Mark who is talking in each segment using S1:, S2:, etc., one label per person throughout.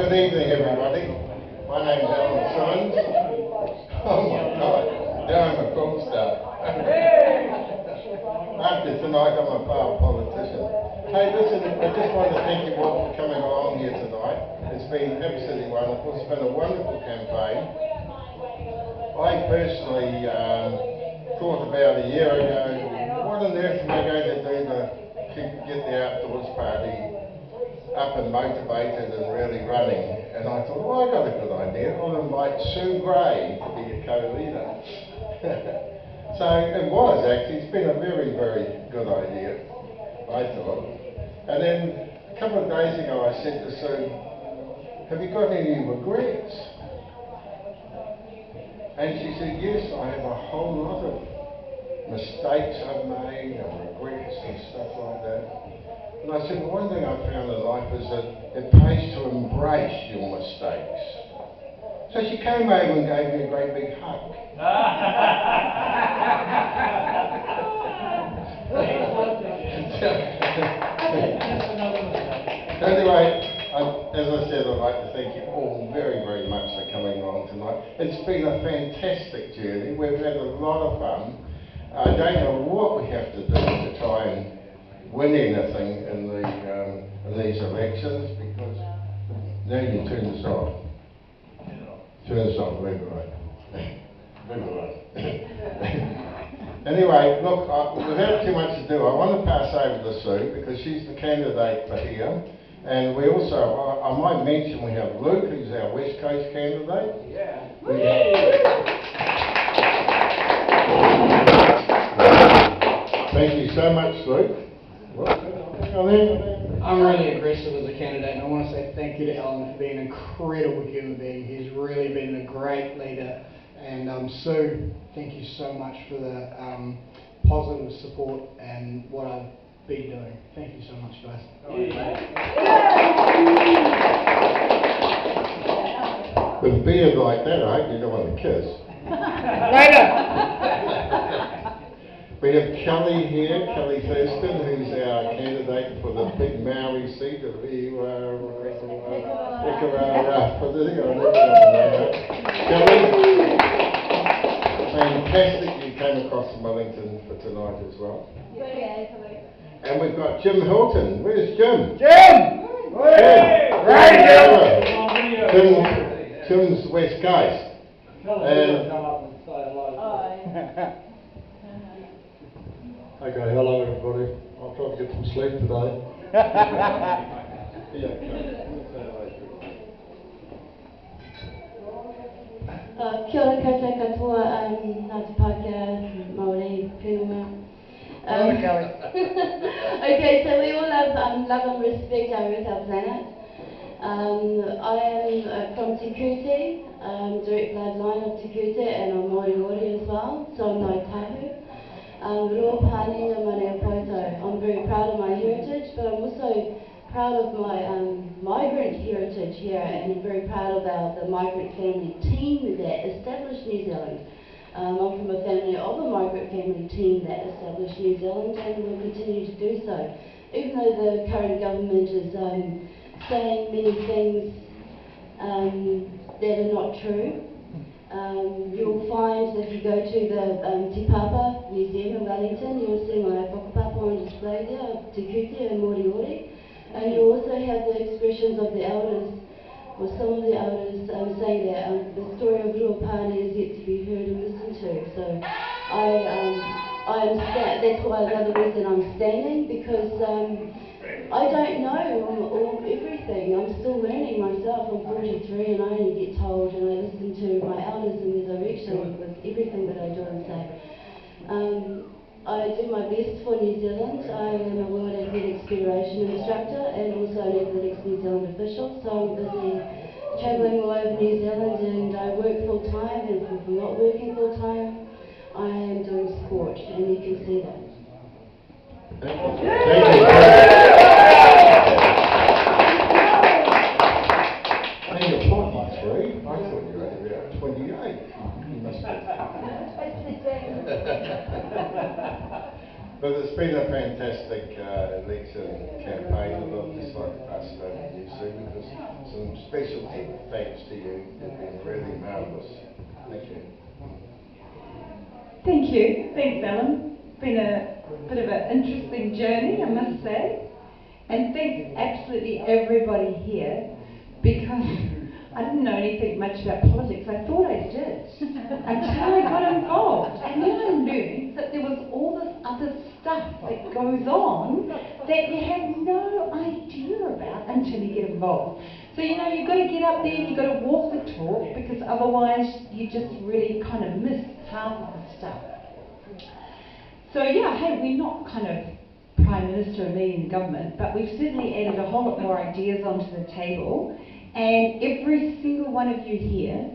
S1: Good evening, everybody. My name's Alan. Oh my God, now I'm a film star. After tonight, I'm a failed politician. Hey, listen, I just want to thank you all for coming along here tonight. It's been absolutely wonderful. It's been a wonderful campaign. I personally thought about a year ago, what on earth am I going to do to get the outdoors party up and motivated and really running? And I thought, well, I got a good idea. I'll invite Sue Gray to be a co-leader. So it was actually, it's been a very, very good idea, I thought. And then a couple of days ago I said to Sue, have you got any regrets? And she said, yes, I have a whole lot of mistakes I've made and regrets and stuff like that. And I said, well, one thing I've found in life is that it pays to embrace your mistakes. So she came over and gave me a great big hug. Anyway, as I said, I'd like to thank you all very, very much for coming along tonight. It's been a fantastic journey. We've had a lot of fun. I don't know what we have to do to try and win anything in these elections, because now you can turn this off. Turn this off, leave it right. Leave it right. Anyway, look, without too much ado, I want to pass over to Sue because she's the candidate for here. And we also, I might mention, we have Luke, who's our West Coast candidate. Yeah. Thank you so much, Luke.
S2: I'm really aggressive as a candidate, and I want to say thank you to Alan for being an incredible human being. He's really been a great leader. And Sue, thank you so much for the positive support and what I've been doing. Thank you so much, guys.
S1: With a beard like that, I hope you don't want to kiss.
S2: Later!
S1: We have Kelly here, Kelly Thurston, who's our candidate for the big Maori seat of Kelly, fantastic you came across from Wellington for tonight as well. And we've got Jim Hilton. Where's Jim?
S2: Jim!
S1: Jim's West Coast.
S3: Okay, hello everybody. I'll try to get some sleep today.
S4: Kia ora koutou katoa, Ngāti Pākehā, Māori, Pēnunga. Okay, so we all love and respect our Earth, our planet. I am from Te Kuti, direct bloodline of Te Kuti, and I'm Māori as well, so I'm Ngāi Tahu. Roa Pāninga Mane Poto. I'm very proud of my heritage, but I'm also proud of my migrant heritage here, and I'm very proud of the migrant family team that established New Zealand. I'm from a family of a migrant family team that established New Zealand and will continue to do so. Even though the current government is saying many things that are not true, you'll find that if you go to the Te Papa Museum in Wellington, you'll see my whakapapa on display there of Te Kuti and Moriori. And you also have the expressions of the elders, or some of the elders saying that the story of Ruapani is yet to be heard and listened to. So that's why another reason I'm standing, because I don't know everything. I'm still learning myself. I'm 43 and I only get told, and I listen to my elders in their direction with everything that I do and say. I do my best for New Zealand. I am a World Athletics Federation instructor and also an Athletics New Zealand official, so I'm busy travelling all over New Zealand, and I work full time, and if I'm not working full time, I am doing sport, and you can see that.
S1: Thank you. And you're 43. I thought you were about 28. You must be. But it's been a fantastic election campaign, and I'd just like to pass it over to you, Sue, because some special thanks to you. You've been really marvellous. Thank you.
S5: Thank you. Thanks, Alan. It's been a bit of an interesting journey, I must say. And thanks absolutely everybody here, because I didn't know anything much about politics. I thought I did until I got involved. And then I learned that there was all this other stuff that goes on that you have no idea about until you get involved. So, you know, you've got to get up there and you've got to walk the talk, because otherwise you just really kind of miss half of the stuff. So yeah, hey, we're not kind of Prime Minister and leading the government, but we've certainly added a whole lot more ideas onto the table, and every single one of you here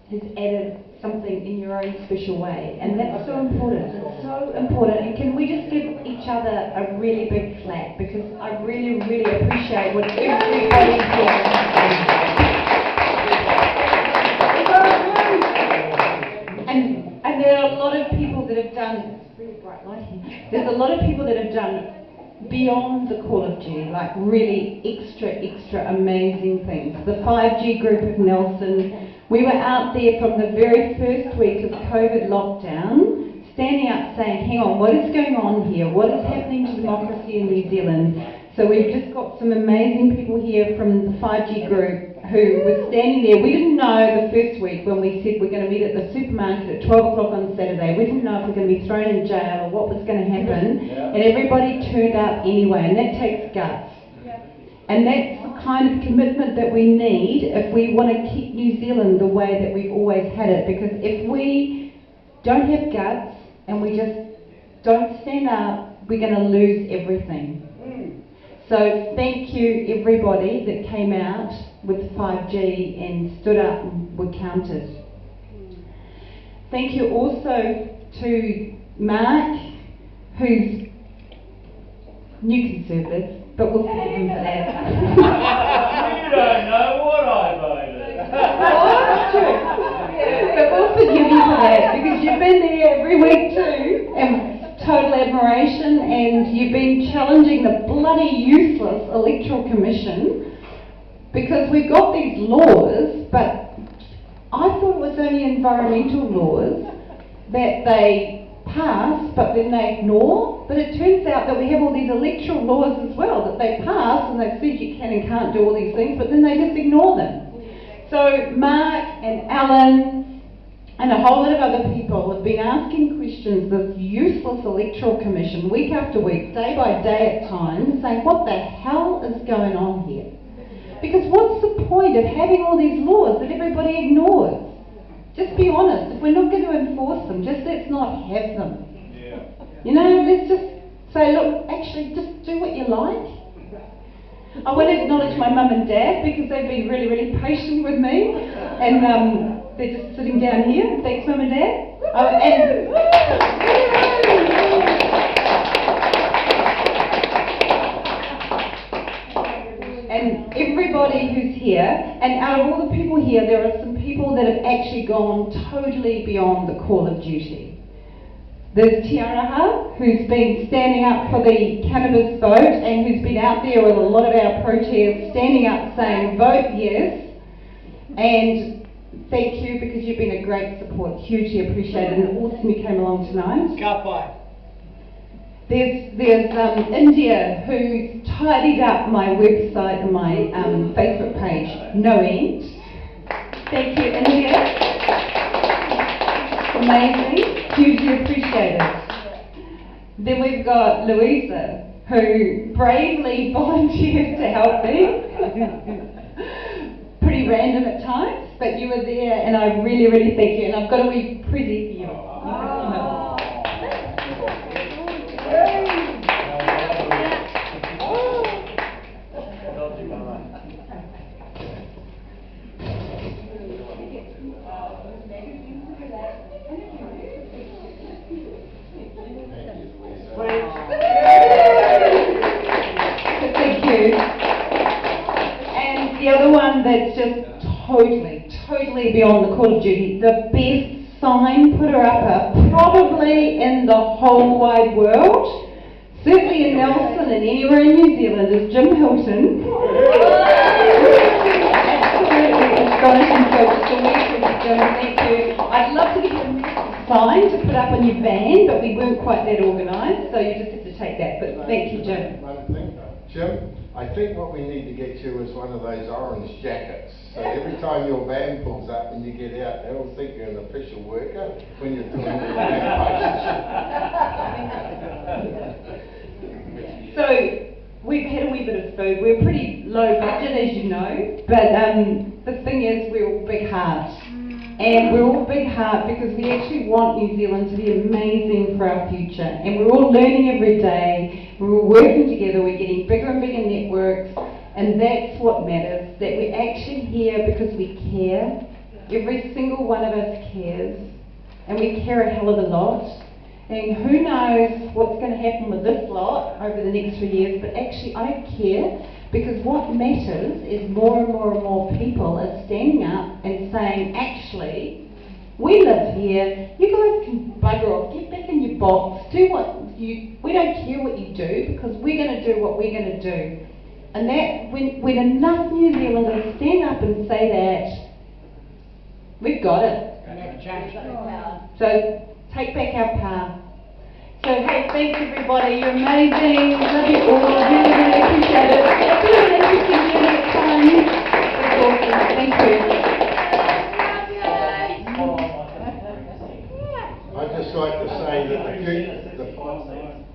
S5: has added something in your own special way, and that's so important. It's so important, and can we just give each other a really big clap, because I really, really appreciate what everybody here has done. And there are a lot of people that have done, it's really bright light here, there's a lot of people that have done beyond the call of duty, like really extra amazing things. The 5G group of Nelson, we were out there from the very first week of COVID lockdown, standing up saying, hang on, what is going on here? What is happening to democracy in New Zealand? So we've just got some amazing people here from the 5G group who were standing there. We didn't know the first week when we said we're going to meet at the supermarket at 12 o'clock on Saturday. We didn't know if we're going to be thrown in jail or what was going to happen. And everybody turned up anyway, and that takes guts. And that's the kind of commitment that we need if we want to keep New Zealand the way that we've always had it. Because if we don't have guts and we just don't stand up, we're going to lose everything. So thank you everybody that came out with 5G and stood up and were counted. Thank you also to Mark, who's New Conservative, but we'll forgive him for that.
S6: You don't know what I voted.
S5: Oh, that's true. But we'll forgive you for that, because you've been there every week too, and total admiration, and you've been challenging the bloody useless Electoral Commission, because we've got these laws, but I thought it was only environmental laws that they pass, but then they ignore. But it turns out that we have all these electoral laws as well that they pass, and they've said you can and can't do all these things, but then they just ignore them. So Mark and Alan and a whole lot of other people have been asking questions of this useless Electoral Commission week after week, day by day at times, saying what the hell is going on here? Because what's the point of having all these laws that everybody ignores? Just be honest. If we're not going to enforce them, just let's not have them.
S6: Yeah.
S5: You know, let's just say, look, actually, just do what you like. I want to acknowledge my mum and dad, because they've been really, really patient with me, and they're just sitting down here. Thanks, mum and dad. And everybody who's here, and out of all the people here, there are some people that have actually gone totally beyond the call of duty. There's Tiaraha, who's been standing up for the cannabis vote, and who's been out there with a lot of our protests, standing up saying, vote yes. And thank you, because you've been a great support, hugely appreciated, and awesome you came along tonight.
S2: Kapai.
S5: There's India, who tidied up my website and my Facebook page, no end. Thank you, India. Amazing, hugely appreciated. Then we've got Louisa, who bravely volunteered to help me. Pretty random at times, but you were there, and I really, really thank you. And I've got a wee pretty for you. Thank you. And the other one that's just totally beyond the call of duty, the best sign putter upper probably in the whole wide world, certainly in Nelson and anywhere in New Zealand, is Jim Hilton. Absolutely astonishing folks. So Jim, thank you. I'd love to get you a massive sign to put up on your van, but we weren't quite that organised, so you just have to take that. But thank you, Jim.
S1: One thing, Jim, I think what we need to get you is one of those orange jackets. So every time your van pulls up and you get out, they'll think you're an official worker when you're doing the campaign.
S5: So we've had a wee bit of food. We're pretty low budget, as you know, but the thing is, we're all big hearts. And we're all big heart because we actually want New Zealand to be amazing for our future. And we're all learning every day. We're all working together. We're getting bigger and bigger networks. And that's what matters, that we're actually here because we care. Every single one of us cares. And we care a hell of a lot. And who knows what's going to happen with this lot over the next few years, but actually I don't care, because what matters is more and more and more people are standing up and saying, actually, we live here, you guys can bugger off, get back in your box, do what you, we don't care what you do, because we're going to do what we're going to do. And that, when enough New Zealanders stand up and say that, we've got it. So, take back our power. So hey, thanks everybody, you're amazing, love you all, really, really appreciate it. It's been an interesting journey at times. It's awesome, thank you.
S1: I'd just like to say that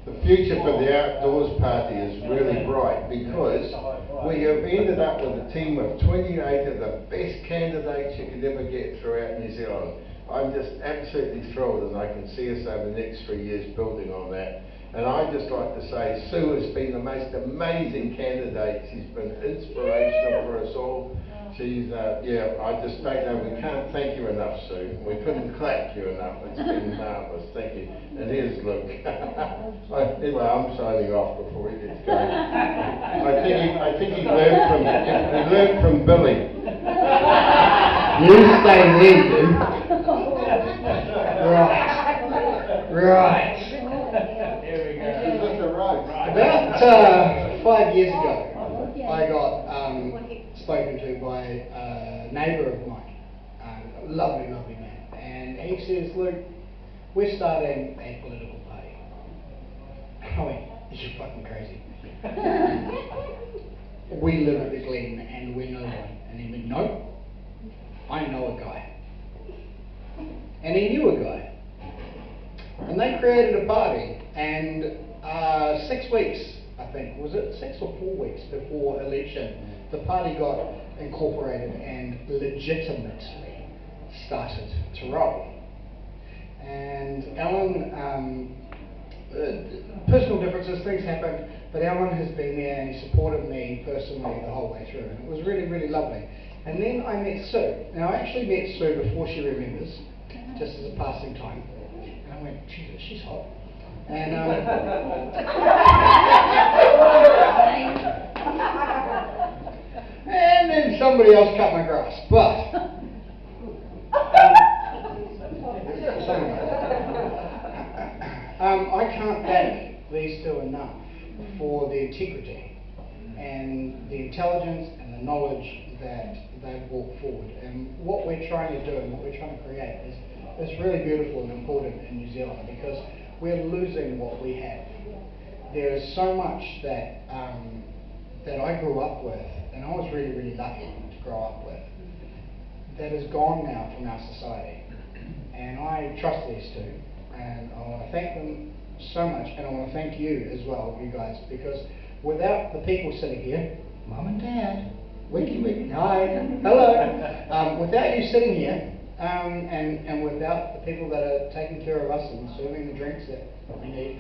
S1: the future for the Outdoors Party is really bright, because we have ended up with a team of 28 of the best candidates you could ever get throughout New Zealand. I'm just absolutely thrilled, and I can see us over the next 3 years building on that. And I'd just like to say Sue has been the most amazing candidate. She's been inspirational for us all. She's, I just don't know, we can't thank you enough, Sue. We couldn't clap you enough. It's been marvellous, thank you. And here's Luke. Anyway, I'm signing off before he gets going. I think he learned from Billy.
S2: You stay there, dude. Right.
S6: Here we go.
S2: About 5 years ago, I got spoken to by a neighbour of mine, a lovely, lovely man, and he says, "Look, we're starting a political party." I went, "You're fucking crazy." We live at the Glen and we know one. And he went, "No, I know a guy." And he knew a guy. And they created a party, and 6 weeks, I think, was it 6 or 4 weeks before election, the party got incorporated and legitimately started to roll. And Alan, personal differences, things happened, but Alan has been there and he supported me personally the whole way through, and it was really, really lovely. And then I met Sue. Now I actually met Sue before she remembers, just as a passing time. And I went, Jesus, she's hot. And and then somebody else cut my grass. But I can't thank these two enough for the integrity and the intelligence and the knowledge that they've brought forward. And what we're trying to do and what we're trying to create is really beautiful and important in New Zealand, because we're losing what we have. There is so much that that I grew up with, and I was really, really lucky to grow up with, that is gone now from our society. And I trust these two, and I want to thank them so much, and I want to thank you as well, you guys, because without the people sitting here, Mum and Dad, winky winky, hi, hello, without you sitting here, and without the people that are taking care of us and serving the drinks that we need,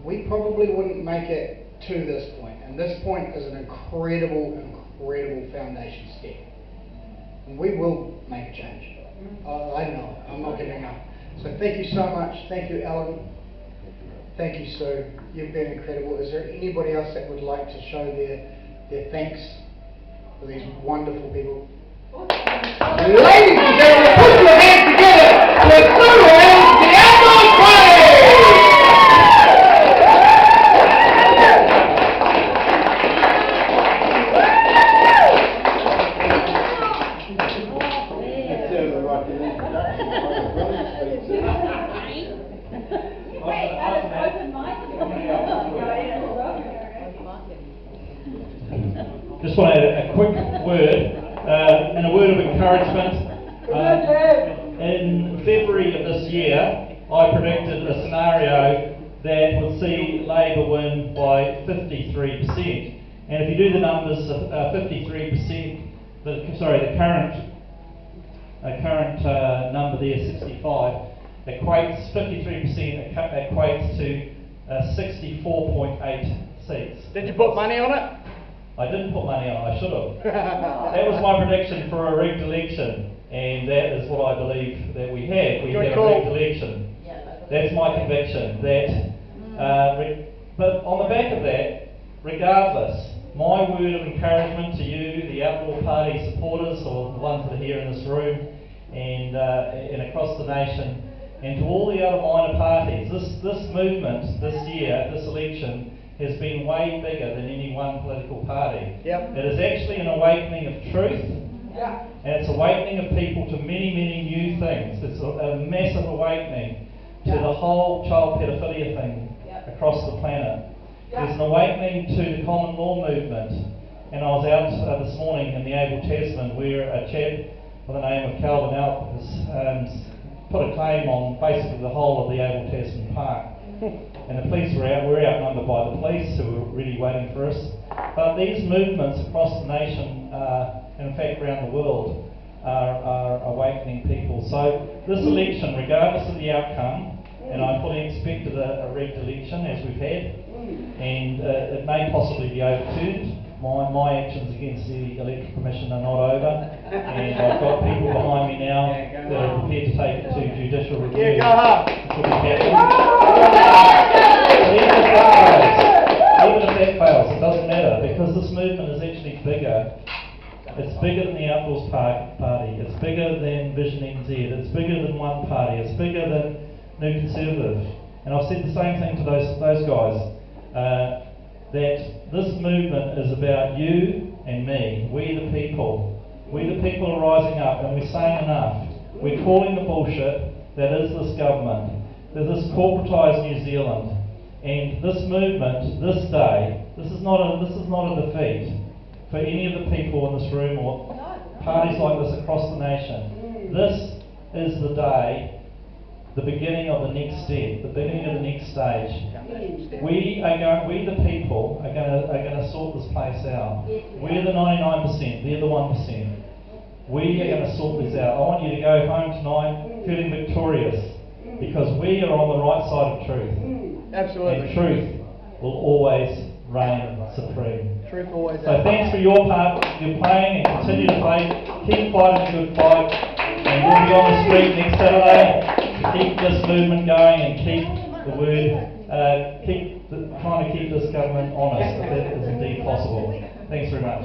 S2: we probably wouldn't make it to this point. And this point is an incredible, incredible foundation step. And we will make a change. I know it. I'm not giving up. So thank you so much. Thank you, Alan. Thank you, Sue. You've been incredible. Is there anybody else that would like to show their thanks for these wonderful people? Ladies and gentlemen,
S6: Just want to add a quick word and a word of encouragement. In February of this year, I predicted a scenario that would see Labour win by 53%. And if you do the numbers, 53%, the current number there, 65, equates 53% equates to 64.8 seats.
S2: Did you put money on it?
S6: I didn't put money on it, I should have. That was my prediction for a rigged election, and that is what I believe that we have. We have a rigged election. That's my conviction. But on the back of that, regardless, my word of encouragement to you, the Outlaw Party supporters, or the ones that are here in this room and across the nation, and to all the other minor parties, this movement this year, this election, has been way bigger than any one political party.
S2: Yep.
S6: It is actually an awakening of truth, and it's awakening of people to many, many new things. It's a massive awakening to the whole child pedophilia thing across the planet. There's an awakening to the common law movement, and I was out this morning in the Able Tasman where a chap by the name of Calvin Alp has put a claim on basically the whole of the Able Tasman Park. And the police we're outnumbered by the police who were really waiting for us. But these movements across the nation, and in fact around the world, are awakening people. So this election, regardless of the outcome, and I fully expected a rigged election as we've had, and it may possibly be overturned. My actions against the Electoral Commission are not over, and I've got people behind me now that are prepared to take it to judicial review. Even if that fails, it doesn't matter, because this movement is actually bigger. It's bigger than the Outlaws Party, it's bigger than Vision NZ, it's bigger than One Party, it's bigger than New Conservative. And I've said the same thing to those guys, that this movement is about you and me, we the people. We the people are rising up, and we're saying enough. We're calling the bullshit that is this government. There's this corporatised New Zealand, and this movement, this day, this is not a defeat for any of the people in this room or parties like this across the nation. This is the day, the beginning of the next step, the beginning of the next stage. We the people are going to sort this place out. We're the 99%, they're the 1%. We are going to sort this out. I want you to go home tonight feeling victorious, because we are on the right side of truth.
S2: Absolutely.
S6: And truth will always reign supreme.
S2: Truth always.
S6: So thanks for your part, you're playing, and continue to play. Keep fighting a good fight, and we'll be on the street next Saturday to keep this movement going and keep the word, trying to keep this government honest, if that is indeed possible. Thanks very much.